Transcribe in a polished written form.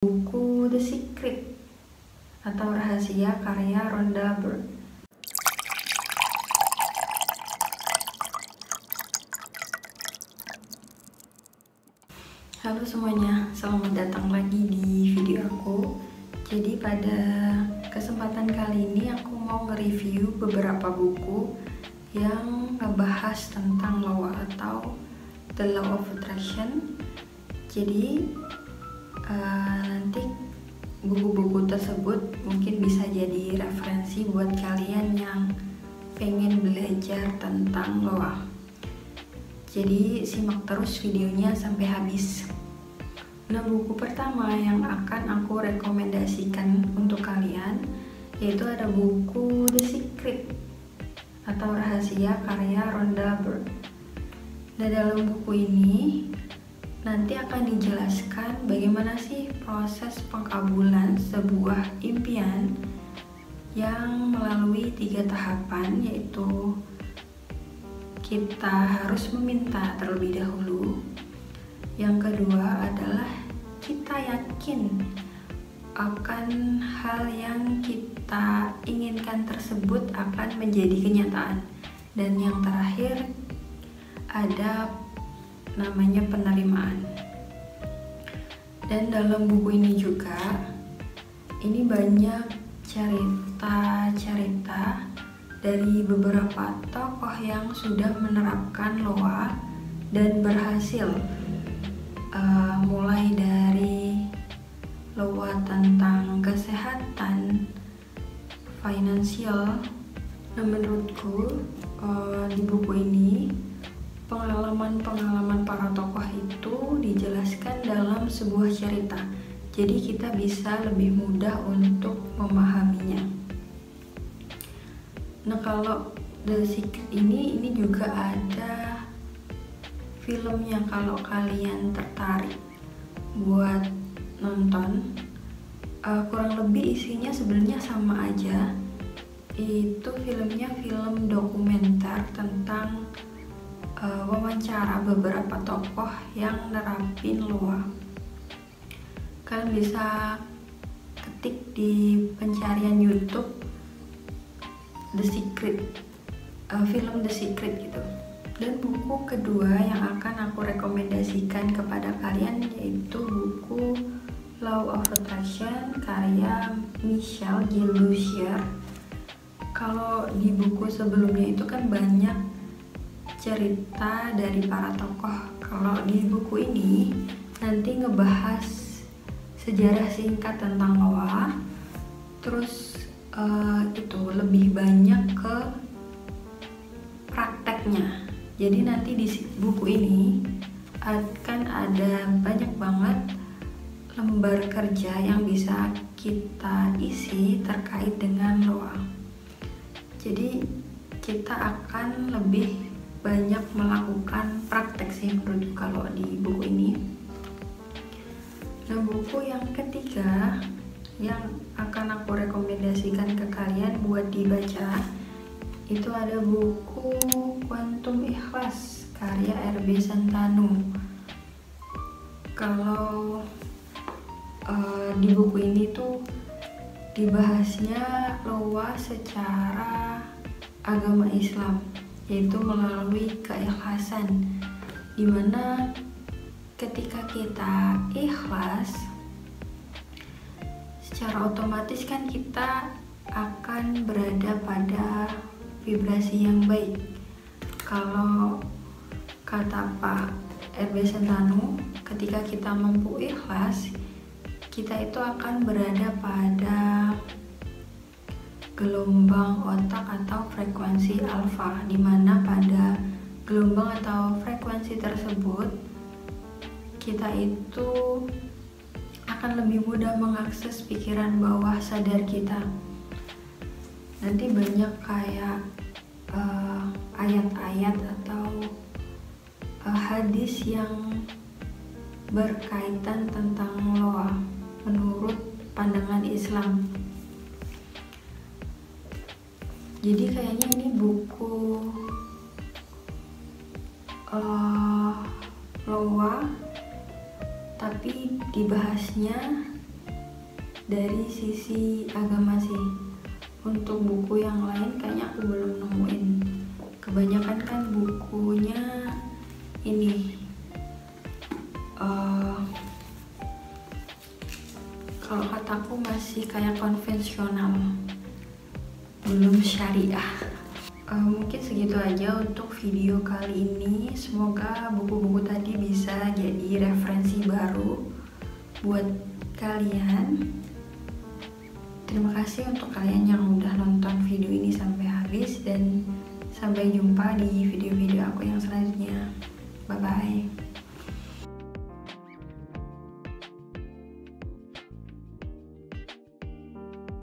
Buku The Secret atau Rahasia karya Rhonda Byrne. Halo semuanya, selamat datang lagi di video aku. Jadi pada kesempatan kali ini aku mau nge-review beberapa buku yang ngebahas tentang law atau The Law of Attraction. Jadi nanti buku-buku tersebut mungkin bisa jadi referensi buat kalian yang pengen belajar tentang law. Jadi simak terus videonya sampai habis. Nah, buku pertama yang akan aku rekomendasikan untuk kalian yaitu ada buku The Secret atau Rahasia karya Rhonda Byrne. Nah, dalam buku ini nanti akan dijelaskan bagaimana sih proses pengkabulan sebuah impian yang melalui 3 tahapan, yaitu kita harus meminta terlebih dahulu. Yang kedua adalah kita yakin akan hal yang kita inginkan tersebut akan menjadi kenyataan. Dan yang terakhir ada namanya penerimaan. Dan dalam buku ini juga ini banyak cerita-cerita dari beberapa tokoh yang sudah menerapkan loa dan berhasil, mulai dari loa tentang kesehatan, finansial. Nah, menurutku di buku ini pengalaman-pengalaman para tokoh itu dijelaskan dalam sebuah cerita, jadi kita bisa lebih mudah untuk memahaminya. Nah, kalau The Secret ini juga ada filmnya kalau kalian tertarik buat nonton. Kurang lebih isinya sebenarnya sama aja. Itu filmnya film dokumenter tentang wawancara beberapa tokoh yang nerapin loa. Kalian bisa ketik di pencarian YouTube The Secret, film The Secret gitu. Dan buku kedua yang akan aku rekomendasikan kepada kalian yaitu buku Law of Attraction karya Michelle Gelusier. Kalau di buku sebelumnya itu kan banyak cerita dari para tokoh. Kalau di buku ini nanti ngebahas sejarah singkat tentang loa, terus itu lebih banyak ke prakteknya. Jadi nanti di buku ini akan ada banyak banget lembar kerja yang bisa kita isi terkait dengan loa. Jadi kita akan lebih banyak melakukan praktek sih menurut kalau di buku ini. Nah, buku yang ketiga yang akan aku rekomendasikan ke kalian buat dibaca itu ada buku Quantum Ikhlas karya R.B. Santanu. Kalau di buku ini tuh dibahasnya loa secara agama Islam, yaitu melalui keikhlasan, dimana ketika kita ikhlas secara otomatis kan kita akan berada pada vibrasi yang baik. Kalau kata Pak R.B. Santanu, ketika kita mampu ikhlas, kita itu akan berada pada gelombang otak atau frekuensi alfa, dimana pada gelombang atau frekuensi tersebut kita itu akan lebih mudah mengakses pikiran bawah sadar kita. Nanti banyak kayak ayat-ayat atau hadis yang berkaitan tentang loa menurut pandangan Islam. Jadi kayaknya ini buku loa tapi dibahasnya dari sisi agama sih. Untuk buku yang lain kayaknya aku belum nemuin. Kebanyakan kan bukunya ini kalau kataku masih kayak konvensional, belum syariah. Mungkin segitu aja untuk video kali ini. Semoga buku-buku tadi bisa jadi referensi baru buat kalian. Terima kasih untuk kalian yang udah nonton video ini sampai habis, dan sampai jumpa di video-video aku yang selanjutnya. Bye bye.